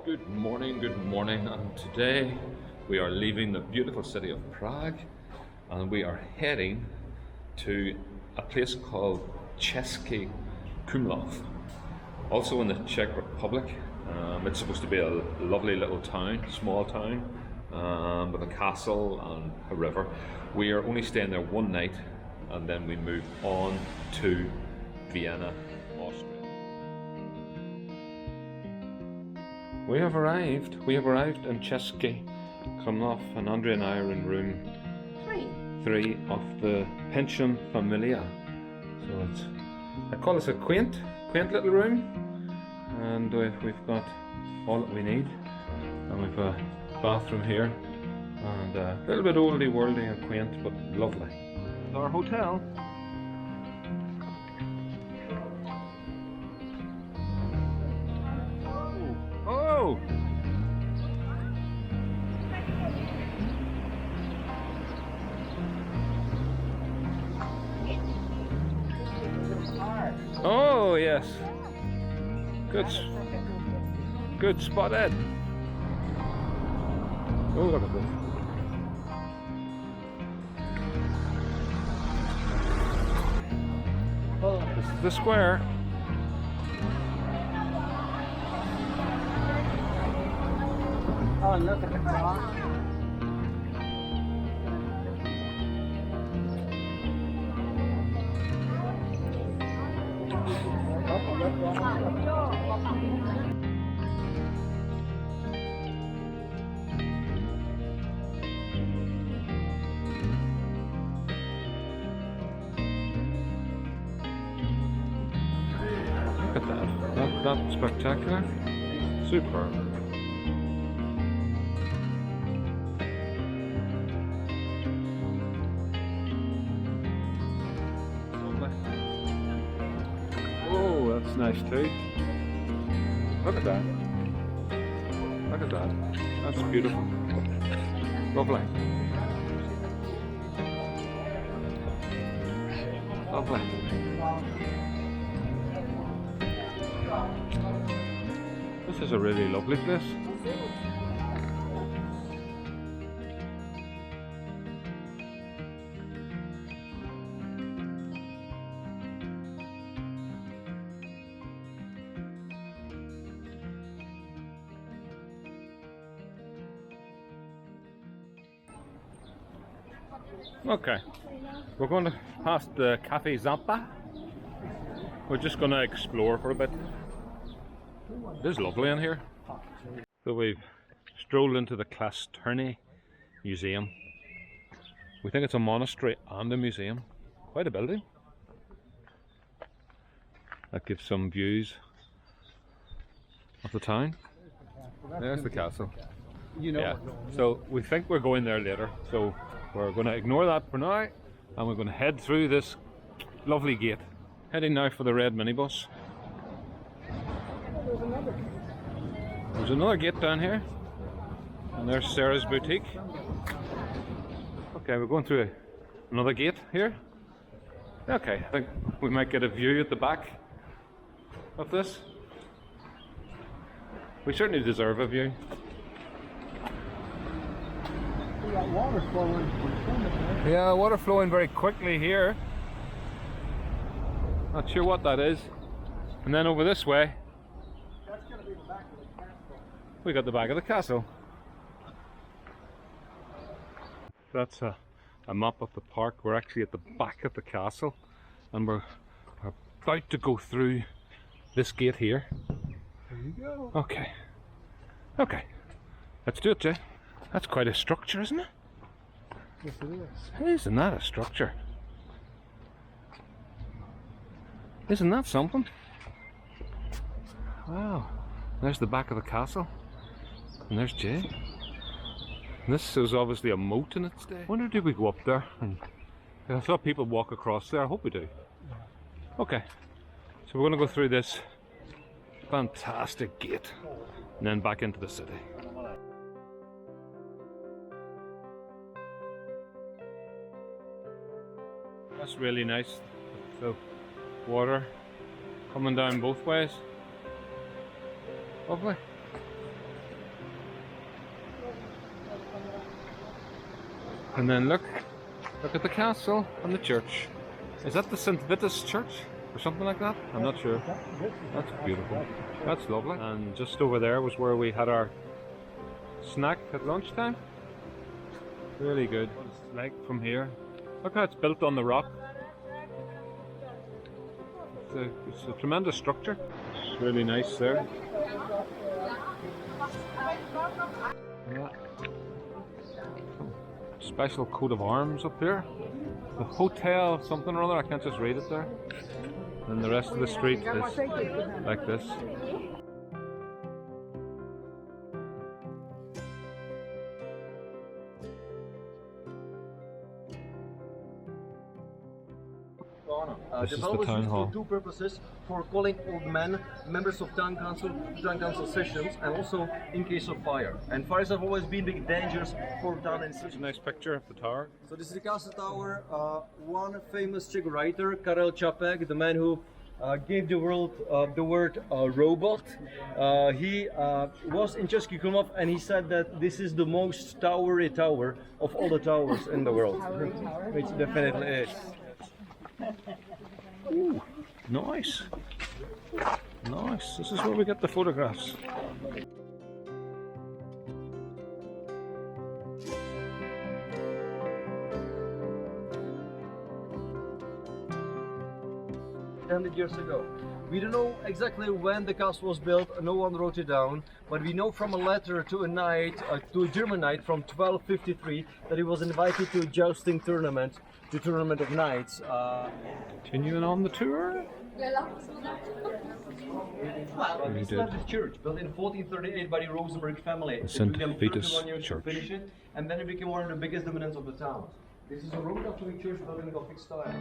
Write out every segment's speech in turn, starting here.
Good morning, and today we are leaving the beautiful city of Prague and we are heading to a place called Cesky Krumlov, also in the Czech Republic. It's supposed to be a lovely little town, small town, with a castle and a river. We are only staying there one night and then we move on to Vienna, Austria. We have arrived in Cesky Krumlov, and Andrea and I are in room 3 of the pension familia. So I call this a quaint little room, and we've got all that we need, and we've a bathroom here, and a little bit oldie worldy and quaint, but lovely. Our hotel. Oh! Oh yes. Good spotted. Oh, look at this. This is the square. Oh, look at the clock. Look at that. That's spectacular. Superb. Oh, that's nice too. Look at that. Look at that. That's beautiful. Lovely. Lovely. This is a really lovely place. Okay, we're going to pass the Cafe Zampa. We're just going to explore for a bit. It is lovely in here. So we've strolled into the Klasterny Museum. We think it's a monastery and a museum. Quite a building. That gives some views of the town. There's the castle. Yeah, so we think we're going there later. So we're going to ignore that for now, and we're going to head through this lovely gate. Heading now for the red minibus. There's another gate down here, and there's Sarah's boutique. Okay, we're going through another gate here. Okay, I think we might get a view at the back of this. We certainly deserve a view. Water flowing. Yeah, water flowing very quickly here. Not sure what that is. And then over this way, That's going to be the back of the castle. we got the back of the castle. That's a map of the park. We're actually at the back of the castle, and we're about to go through this gate here. There you go. Okay. Okay. Let's do it, Jay. That's quite a structure, isn't it? Yes, it is. Isn't that a structure? Isn't that something? Wow. There's the back of the castle. And there's Jay. And this is obviously a moat in its day. Wonder did we go up there? And I saw people walk across there. I hope we do. Okay. So we're going to go through this fantastic gate and then back into the city. That's really nice. So water coming down both ways. Lovely. And then look at the castle and the church. Is that the St Vitus Church or something like that? I'm not sure. That's beautiful. That's lovely. And just over there was where we had our snack at lunchtime. Really good. What it's like from here. Look how it's built on the rock. It's a tremendous structure. It's really nice there. Yeah. Special coat of arms up here. The hotel something or other, I can't just read it there. And the rest of the street is like this. The bell was used for two purposes: for calling old men, members of town council sessions, and also in case of fire. And fires have always been big dangers for town and city. A nice picture of the tower. So this is the castle tower. One famous Czech writer, Karel Čapek, the man who gave the world the word robot. He was in Cesky Krumlov, and he said that this is the most towery tower of all the towers in the world, which definitely is. Ooh, nice. Nice. This is where we get the photographs. Years ago. We don't know exactly when the castle was built, no one wrote it down, but we know from a letter to a German knight from 1253 that he was invited to a jousting tournament, the tournament of knights. Continuing on the tour. This is the church, built in 1438 by the Rosenberg family. It St took them Vitus 31 years Church. to finish it, and then it became one of the biggest dominants of the town. This is a Roman Catholic church built in Gothic style.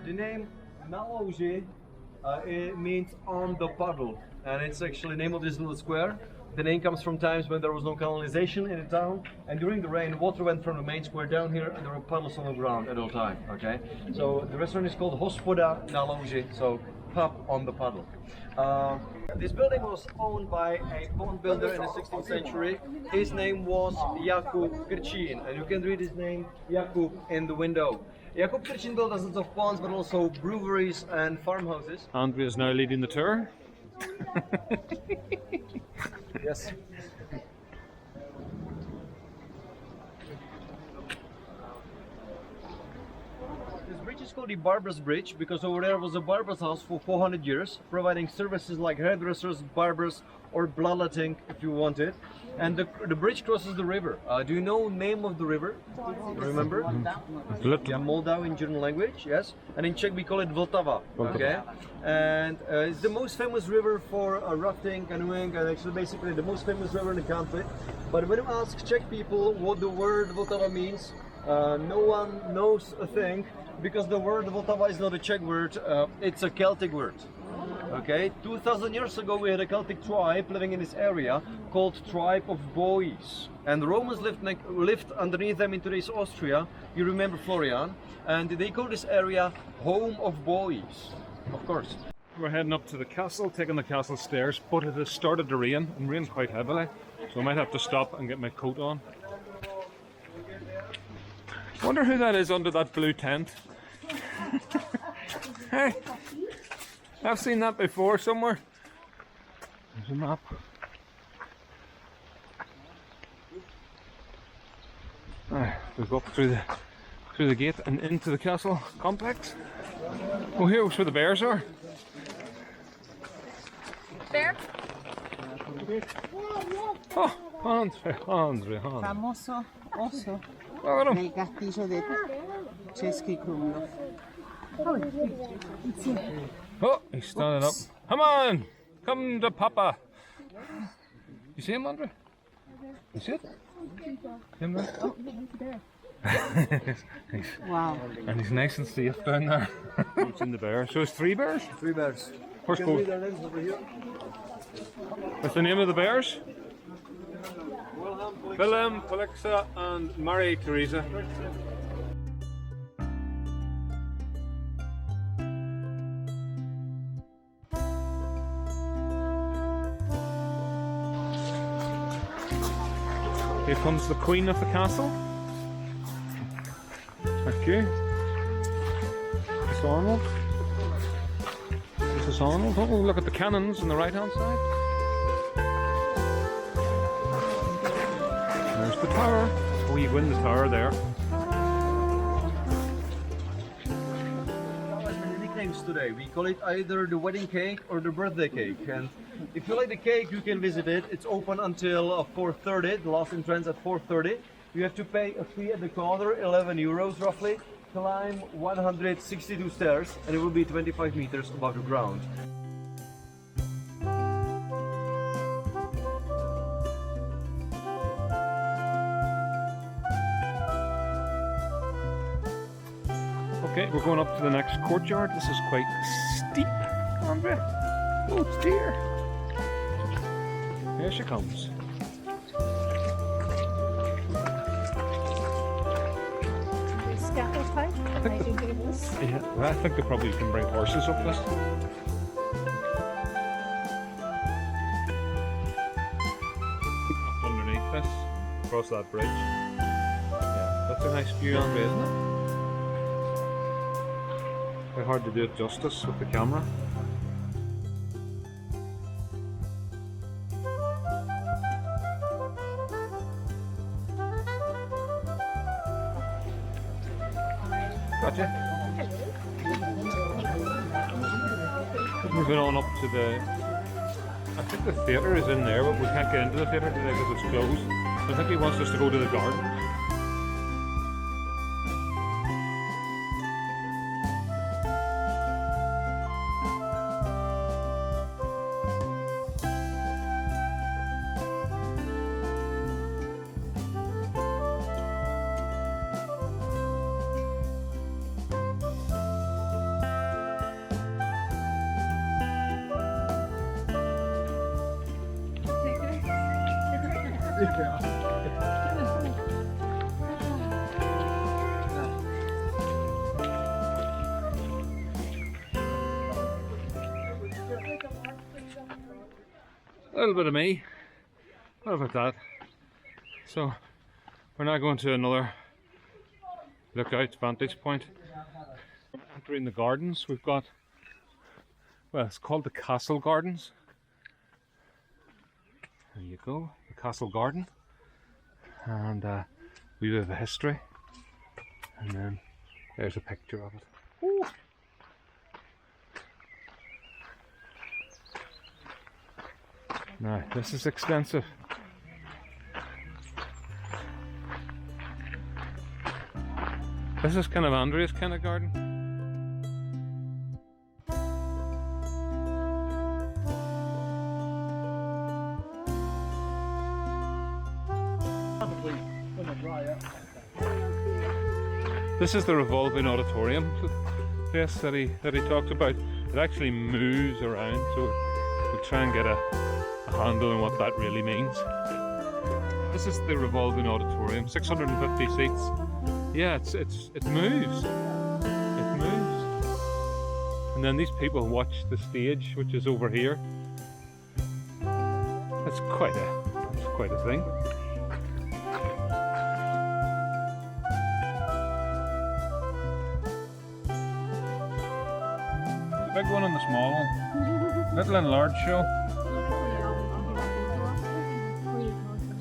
The name Naloži it means on the puddle, and it's actually the name of this little square. The name comes from times when there was no canalization in the town, and during the rain, water went from the main square down here, and there were puddles on the ground at all time. Okay, so the restaurant is called Hospoda Naloži, so pub on the puddle. This building was owned by a bond builder in the 16th century. His name was Jakub Krčín, and you can read his name Jakub in the window. Jakub Krčín built dozens of ponds, but also breweries and farmhouses. Andrea is now leading the tour. Yes. This bridge is called the Barber's Bridge because over there was a barber's house for 400 years, providing services like hairdressers, barbers, or bloodletting if you want it. And the bridge crosses the river. Do you know the name of the river? Remember? Vltava. Yeah, Moldau in German language, yes. And in Czech we call it Vltava. Okay. And it's the most famous river for rafting, canoeing, and actually basically the most famous river in the country. But when you ask Czech people what the word Vltava means, no one knows a thing, because the word Vltava is not a Czech word, it's a Celtic word. Okay, 2000 years ago we had a Celtic tribe living in this area called Tribe of Boys, and the Romans lived underneath them in today's Austria. You remember Florian, and they call this area Home of Boys, of course. We're heading up to the castle, taking the castle stairs, but it has started to rain, and rain quite heavily, so I might have to stop and get my coat on. Wonder who that is under that blue tent. Hey, I've seen that before somewhere. There's a map. We go up through the gate and into the castle complex. Oh, here's where the bears are. Bear? Oh, Andrea. Famoso oso Look at him. del castillo de Cesky Krumlov. Oh, he's standing up. Come on! Come to Papa! You see him, Andrea? You see it? Him there? Oh, look there. Nice. Wow. And he's nice and safe down there. Watching the bear. So it's 3 bears? 3 bears. First You go. can read their names over here. What's the name of the bears? Wilhelm, Willem, Felixa, and Marie Theresa. Here comes the queen of the castle. Thank you. Mr. Arnold. Mrs. Arnold. Oh, look at the cannons on the right hand side. There's the tower. Oh, you win the tower there. many nicknames today. We call it either the wedding cake or the birthday cake. And if you like the cake, you can visit it. It's open until 4:30. The last entrance at 4:30. You have to pay a fee at the counter, 11 euros roughly. Climb 162 stairs, and it will be 25 meters above the ground. Okay, we're going up to the next courtyard. This is quite steep, Andrea. Oh, it's dear. Here she comes. Scaffold pipe, Yeah, well, I think they probably can bring horses up this. Up underneath this, across that bridge. Yeah, that's a nice view, Andrea, isn't it? Very hard to do it justice with the camera. Gotcha. Moving on up to the... I think the theatre is in there, but we can't get into the theatre today because it's closed. I think he wants us to go to the garden. A little bit of me. What about that? So we're now going to another lookout vantage point. Entering the gardens, we've got, well, it's called the Castle Gardens. There you go, the Castle Garden. And we have a history. And then there's a picture of it. Ooh. Now, this is extensive. This is kind of Andrea's kind of garden. This is the revolving auditorium place that he talked about. It actually moves around, so we'll try and get a handle on what that really means. This is the revolving auditorium, 650 seats. Yeah, it moves. It moves. And then these people watch the stage, which is over here. That's quite a thing. The big one and the small one. Little and large show.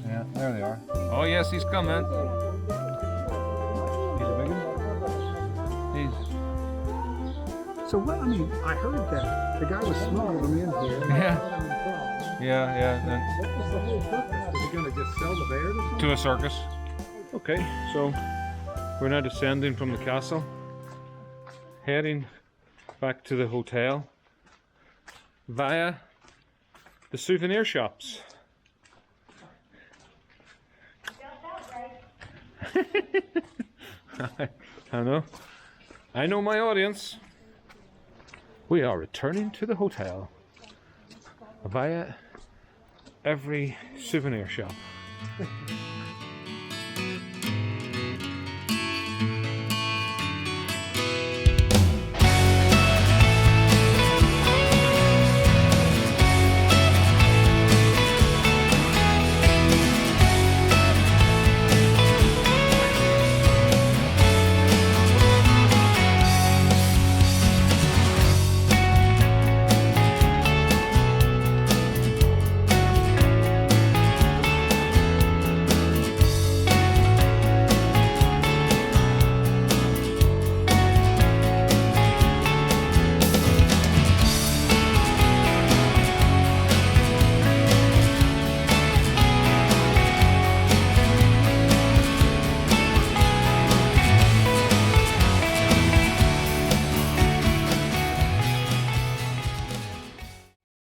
Yeah, there they are. Oh yes, he's coming. He's a big one. So what? I mean, I heard that the guy was smuggling them in here. Yeah. What was the whole purpose? Was he going to just sell the bear or something? To a circus. Okay, so we're now descending from the castle, heading back to the hotel via the souvenir shops. I know. I know my audience. We are returning to the hotel via every souvenir shop.